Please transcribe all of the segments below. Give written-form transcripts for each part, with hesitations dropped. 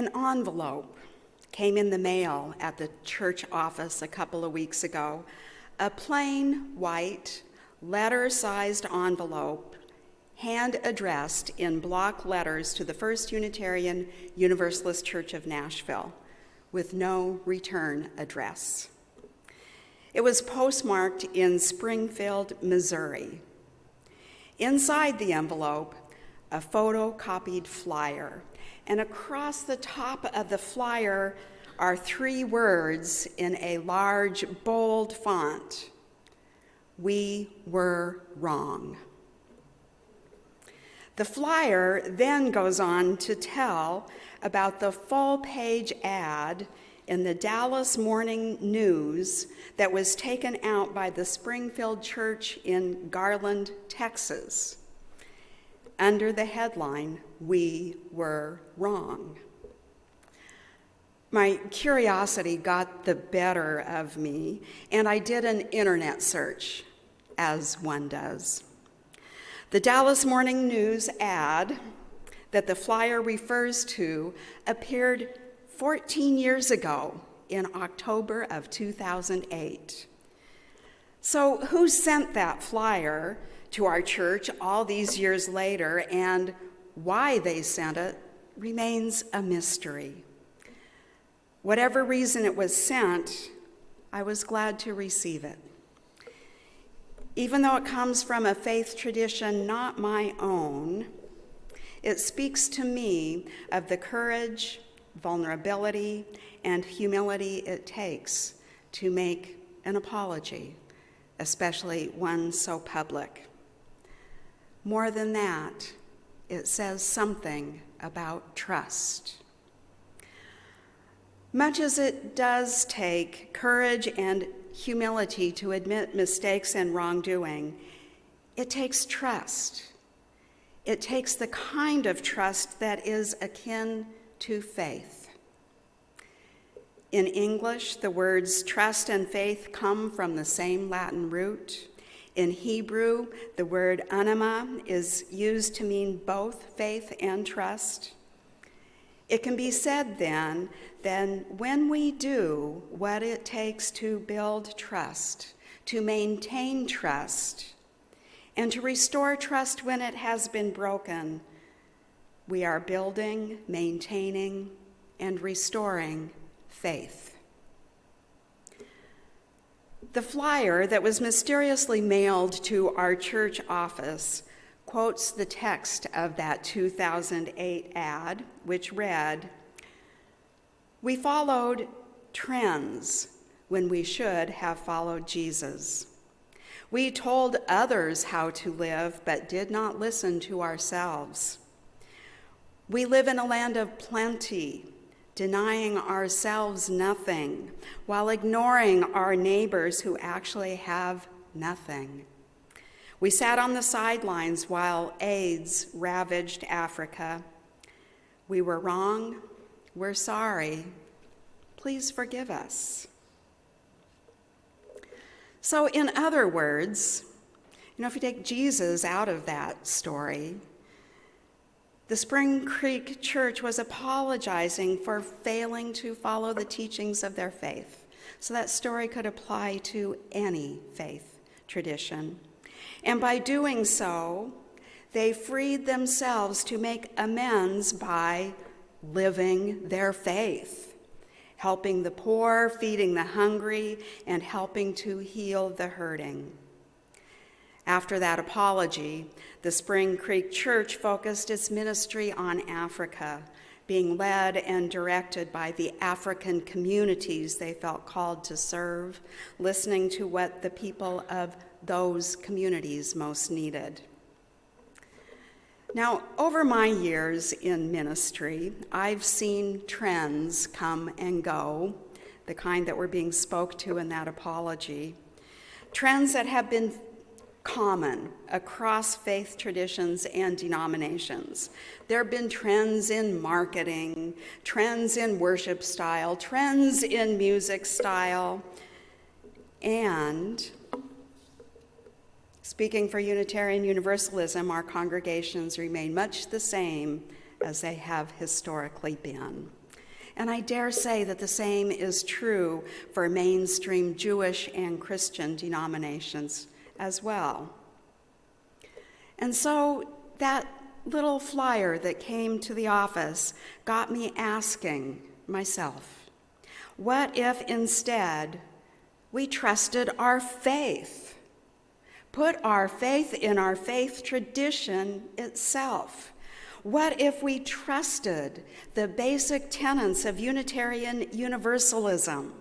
An envelope came in the mail at the church office a couple of weeks ago, a plain white letter-sized envelope, hand-addressed in block letters to the First Unitarian Universalist Church of Nashville, with no return address. It was postmarked in Springfield, Missouri. Inside the envelope, a photocopied flyer, and across the top of the flyer are 3 words in a large, bold font: "We were wrong." The flyer then goes on to tell about the full-page ad in the Dallas Morning News that was taken out by the Springfield Church in Garland, Texas, under the headline, "We were wrong." My curiosity got the better of me, and I did an internet search, as one does. The Dallas Morning News ad that the flyer refers to appeared 14 years ago in October of 2008. So who sent that flyer to our church all these years later, and why they sent it remains a mystery. Whatever reason it was sent, I was glad to receive it. Even though it comes from a faith tradition not my own, it speaks to me of the courage, vulnerability, and humility it takes to make an apology, especially one so public. More than that, it says something about trust. Much as it does take courage and humility to admit mistakes and wrongdoing, it takes trust. It takes the kind of trust that is akin to faith. In English, the words trust and faith come from the same Latin root. In Hebrew, the word anima is used to mean both faith and trust. It can be said then when we do what it takes to build trust, to maintain trust, and to restore trust when it has been broken, we are building, maintaining, and restoring faith. The flyer that was mysteriously mailed to our church office quotes the text of that 2008 ad, which read, "We followed trends when we should have followed Jesus. We told others how to live, but did not listen to ourselves. We live in a land of plenty, denying ourselves nothing, while ignoring our neighbors who actually have nothing. We sat on the sidelines while AIDS ravaged Africa. We were wrong. We're sorry. Please forgive us." So in other words, if you take Jesus out of that story, the Spring Creek Church was apologizing for failing to follow the teachings of their faith. So that story could apply to any faith tradition. And by doing so, they freed themselves to make amends by living their faith, helping the poor, feeding the hungry, and helping to heal the hurting. After that apology, the Spring Creek Church focused its ministry on Africa, being led and directed by the African communities they felt called to serve, listening to what the people of those communities most needed. Now, over my years in ministry, I've seen trends come and go, the kind that were being spoke to in that apology, trends that have been common across faith traditions and denominations. There have been trends in marketing, trends in worship style, trends in music style, and speaking for Unitarian Universalism, our congregations remain much the same as they have historically been. And I dare say that the same is true for mainstream Jewish and Christian denominations as well. And so that little flyer that came to the office got me asking myself, what if instead we trusted our faith, put our faith in our faith tradition itself? What if we trusted the basic tenets of Unitarian Universalism,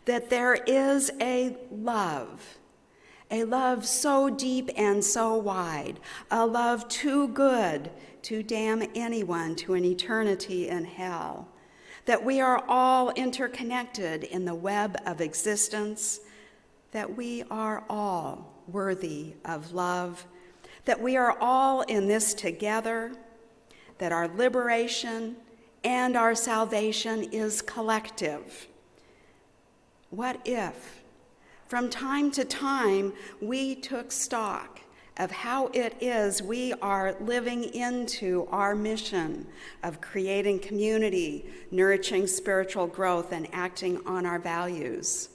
that there is a love so deep and so wide, a love too good to damn anyone to an eternity in hell, that we are all interconnected in the web of existence, that we are all worthy of love, that we are all in this together, that our liberation and our salvation is collective. What if, from time to time, we took stock of how it is we are living into our mission of creating community, nourishing spiritual growth, and acting on our values,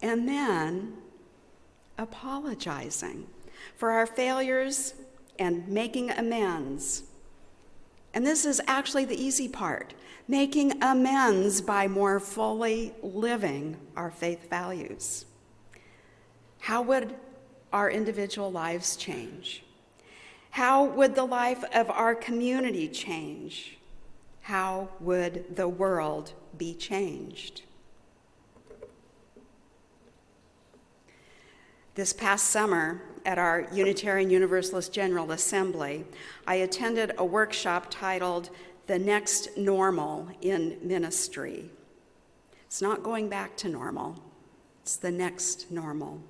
and then apologizing for our failures and making amends. And this is actually the easy part, making amends by more fully living our faith values. How would our individual lives change? How would the life of our community change? How would the world be changed? This past summer, at our Unitarian Universalist General Assembly, I attended a workshop titled The Next Normal in Ministry. It's not going back to normal, it's the next normal.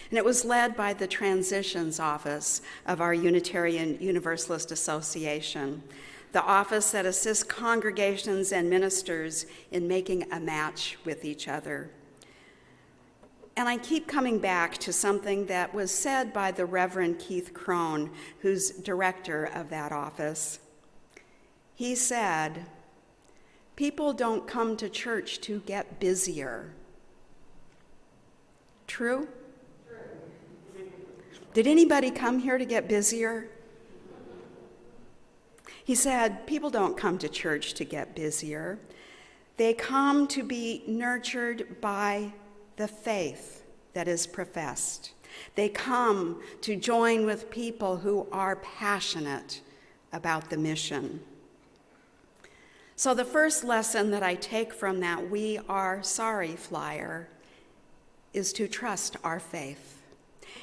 And it was led by the Transitions Office of our Unitarian Universalist Association, the office that assists congregations and ministers in making a match with each other. And I keep coming back to something that was said by the Reverend Keith Crone, who's director of that office. He said, "People don't come to church to get busier." True? Did anybody come here to get busier? He said, people don't come to church to get busier. They come to be nurtured by the faith that is professed. They come to join with people who are passionate about the mission. So the first lesson that I take from that "We Are Sorry" flyer is to trust our faith.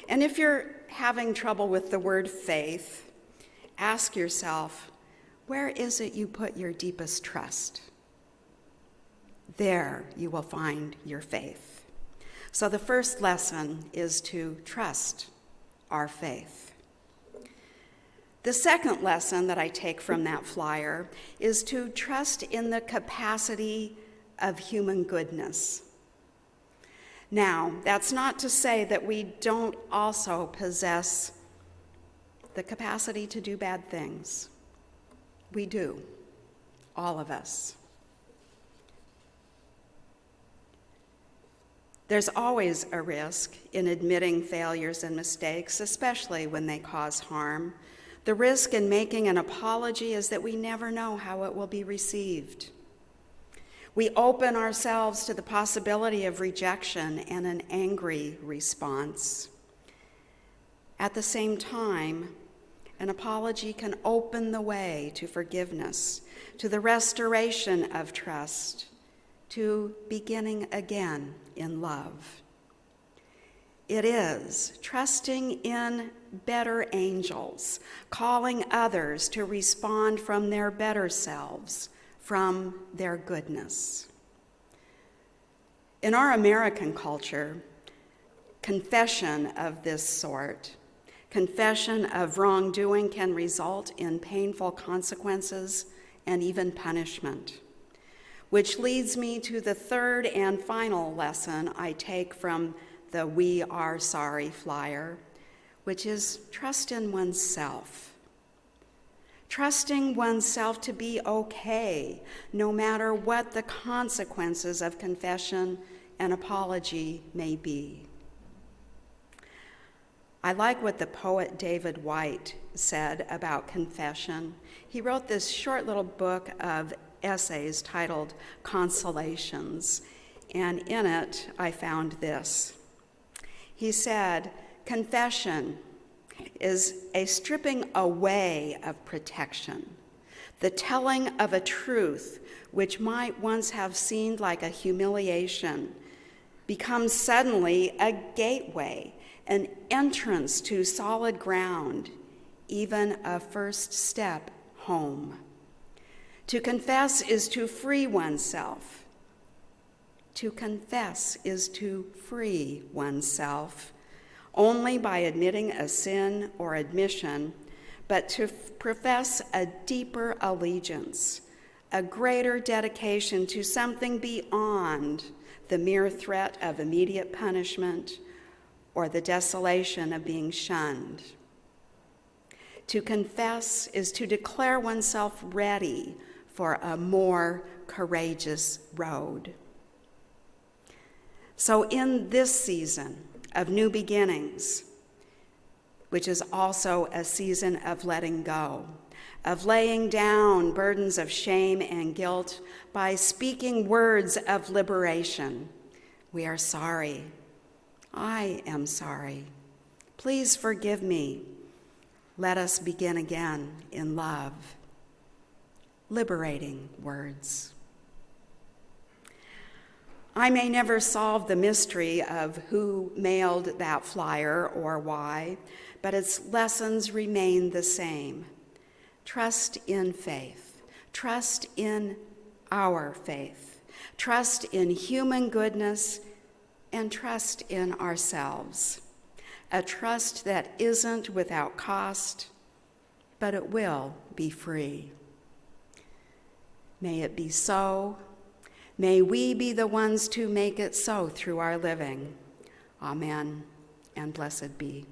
And if you're having trouble with the word faith, ask yourself, where is it you put your deepest trust? There you will find your faith. So the first lesson is to trust our faith. The second lesson that I take from that flyer is to trust in the capacity of human goodness. Now, that's not to say that we don't also possess the capacity to do bad things. We do, all of us. There's always a risk in admitting failures and mistakes, especially when they cause harm. The risk in making an apology is that we never know how it will be received. We open ourselves to the possibility of rejection and an angry response. At the same time, an apology can open the way to forgiveness, to the restoration of trust, to beginning again in love. It is trusting in better angels, calling others to respond from their better selves, from their goodness. In our American culture, confession of this sort, confession of wrongdoing, can result in painful consequences and even punishment. Which leads me to the third and final lesson I take from the "We Are Sorry" flyer, which is trust in oneself. trusting oneself to be okay, no matter what the consequences of confession and apology may be. I like what the poet David White said about confession. He wrote this short little book of essays titled Consolations, and in it I found this. He said, confession is a stripping away of protection, the telling of a truth which might once have seemed like a humiliation becomes suddenly a gateway, an entrance to solid ground, even a first step home. To confess is to free oneself. To confess is to free oneself, only by admitting a sin or admission, but to profess a deeper allegiance, a greater dedication to something beyond the mere threat of immediate punishment or the desolation of being shunned. To confess is to declare oneself ready for a more courageous road. So in this season of new beginnings, which is also a season of letting go, of laying down burdens of shame and guilt by speaking words of liberation, we are sorry. I am sorry. Please forgive me. Let us begin again in love. Liberating words. I may never solve the mystery of who mailed that flyer or why, but its lessons remain the same. Trust in faith. Trust in our faith. Trust in human goodness and trust in ourselves. A trust that isn't without cost, but it will be free. May it be so. May we be the ones to make it so through our living. Amen, and blessed be.